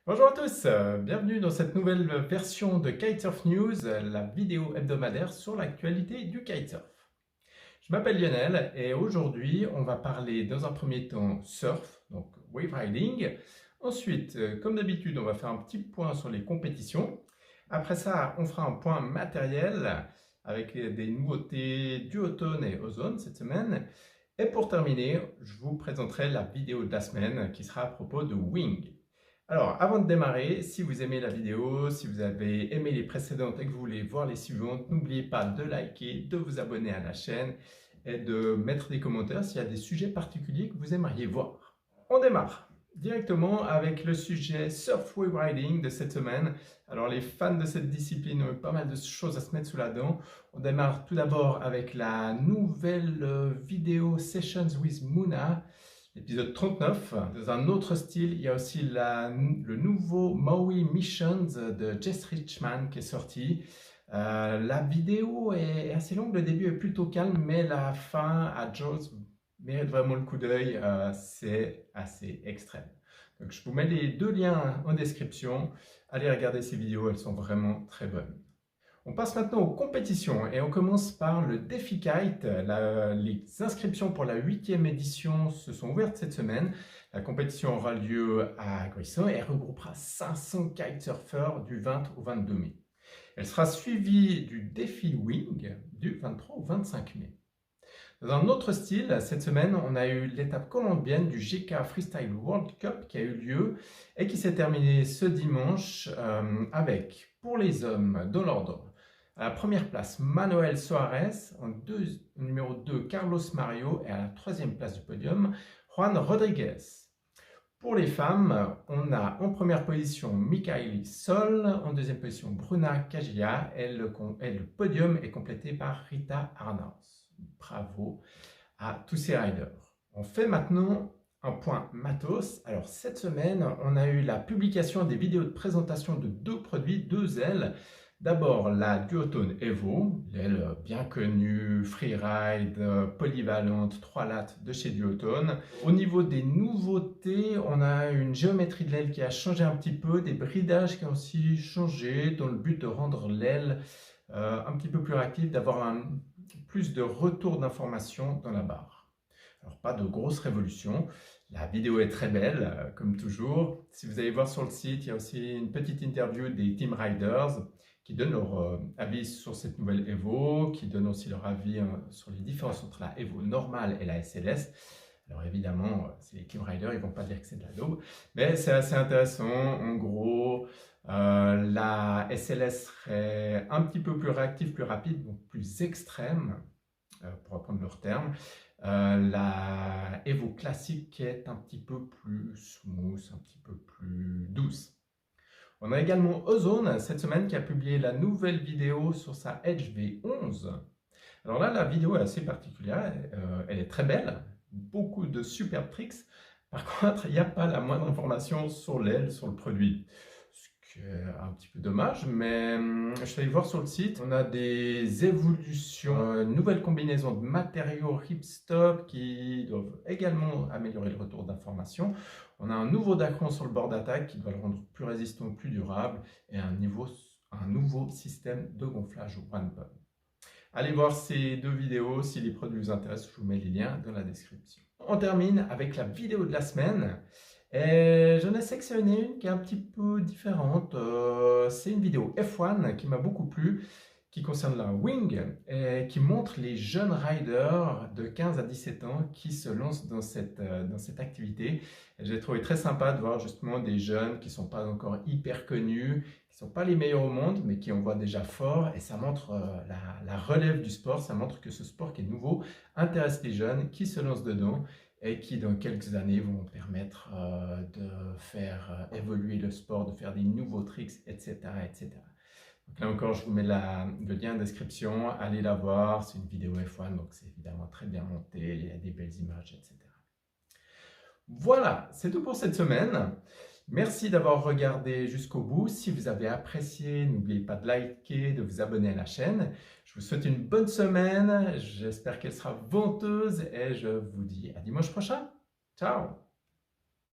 Bonjour à tous, bienvenue dans cette nouvelle version de Kitesurf News, la vidéo hebdomadaire sur l'actualité du kitesurf. Je m'appelle Lionel et aujourd'hui on va parler dans un premier temps surf, donc wave riding. Ensuite, comme d'habitude, on va faire un petit point sur les compétitions. Après ça, on fera un point matériel avec des nouveautés du automne et ozone cette semaine. Et pour terminer, je vous présenterai la vidéo de la semaine qui sera à propos de Wing. Alors, avant de démarrer, si vous aimez la vidéo, si vous avez aimé les précédentes et que vous voulez voir les suivantes, n'oubliez pas de liker, de vous abonner à la chaîne et de mettre des commentaires s'il y a des sujets particuliers que vous aimeriez voir. On démarre directement avec le sujet Surf Wave Riding de cette semaine. Alors, les fans de cette discipline ont eu pas mal de choses à se mettre sous la dent. On démarre tout d'abord avec la nouvelle vidéo Sessions with Muna, l'épisode 39. Dans un autre style, il y a aussi le nouveau Maui Missions de Jess Richman qui est sorti. La vidéo est assez longue, le début est plutôt calme, mais la fin à Jaws mérite vraiment le coup d'œil, c'est assez extrême. Donc je vous mets les deux liens en description, allez regarder ces vidéos, elles sont vraiment très bonnes. On passe maintenant aux compétitions et on commence par le défi kite. Les inscriptions pour la 8e édition se sont ouvertes cette semaine. La compétition aura lieu à Grisson et elle regroupera 500 kitesurfers du 20 au 22 mai. Elle sera suivie du défi Wing du 23 au 25 mai. Dans un autre style, cette semaine, on a eu l'étape colombienne du GK Freestyle World Cup qui a eu lieu et qui s'est terminée ce dimanche avec, pour les hommes, dans l'ordre, à la première place, Manuel Soares, numéro 2, Carlos Mario, et à la troisième place du podium, Juan Rodriguez. Pour les femmes, on a en première position Michaeli Sol, en deuxième position Bruna Caglia, et le podium est complété par Rita Arnaus. Bravo à tous ces riders. On fait maintenant un point matos. Alors cette semaine, on a eu la publication des vidéos de présentation de deux produits, deux ailes. D'abord la Duotone Evo, l'aile bien connue, freeride, polyvalente, 3 lattes de chez Duotone. Au niveau des nouveautés, on a une géométrie de l'aile qui a changé un petit peu, des bridages qui ont aussi changé dans le but de rendre l'aile un petit peu plus réactive, d'avoir plus de retour d'informations dans la barre. Alors pas de grosse révolution, la vidéo est très belle comme toujours. Si vous allez voir sur le site, il y a aussi une petite interview des Team Riders qui donnent leur avis sur cette nouvelle Evo, qui donnent aussi leur avis sur les différences entre la Evo normale et la SLS. Alors évidemment, c'est les Team Riders, ils ne vont pas dire que c'est de la daube, mais c'est assez intéressant. En gros, la SLS serait un petit peu plus réactive, plus rapide, donc plus extrême, pour reprendre leur terme. La Evo classique est un petit peu plus smooth, un petit peu plus douce. On a également Ozone cette semaine qui a publié la nouvelle vidéo sur sa Edge V11. Alors là, la vidéo est assez particulière, elle est très belle, beaucoup de super tricks. Par contre, il n'y a pas la moindre information sur l'aile, sur le produit. Ce qui est un petit peu dommage, mais je suis allé voir sur le site. On a des évolutions, une nouvelle combinaison de matériaux ripstop qui doivent également améliorer le retour d'informations. On a un nouveau dacron sur le bord d'attaque qui doit le rendre plus résistant, plus durable, et un nouveau système de gonflage One Pump. Allez voir ces deux vidéos, si les produits vous intéressent, je vous mets les liens dans la description. On termine avec la vidéo de la semaine. Et j'en ai sélectionné une qui est un petit peu différente. C'est une vidéo F1 qui m'a beaucoup plu, qui concerne la Wing et qui montre les jeunes riders de 15 à 17 ans qui se lancent dans cette activité. J'ai trouvé très sympa de voir justement des jeunes qui ne sont pas encore hyper connus, qui ne sont pas les meilleurs au monde, mais qui en voient déjà fort. Et ça montre la relève du sport, ça montre que ce sport qui est nouveau intéresse les jeunes qui se lancent dedans et qui dans quelques années vont permettre de faire évoluer le sport, de faire des nouveaux tricks, etc. etc. Donc là encore, je vous mets le lien en description, allez la voir, c'est une vidéo F1, donc c'est évidemment très bien monté, il y a des belles images, etc. Voilà, c'est tout pour cette semaine. Merci d'avoir regardé jusqu'au bout. Si vous avez apprécié, n'oubliez pas de liker, de vous abonner à la chaîne. Je vous souhaite une bonne semaine, j'espère qu'elle sera venteuse et je vous dis à dimanche prochain. Ciao!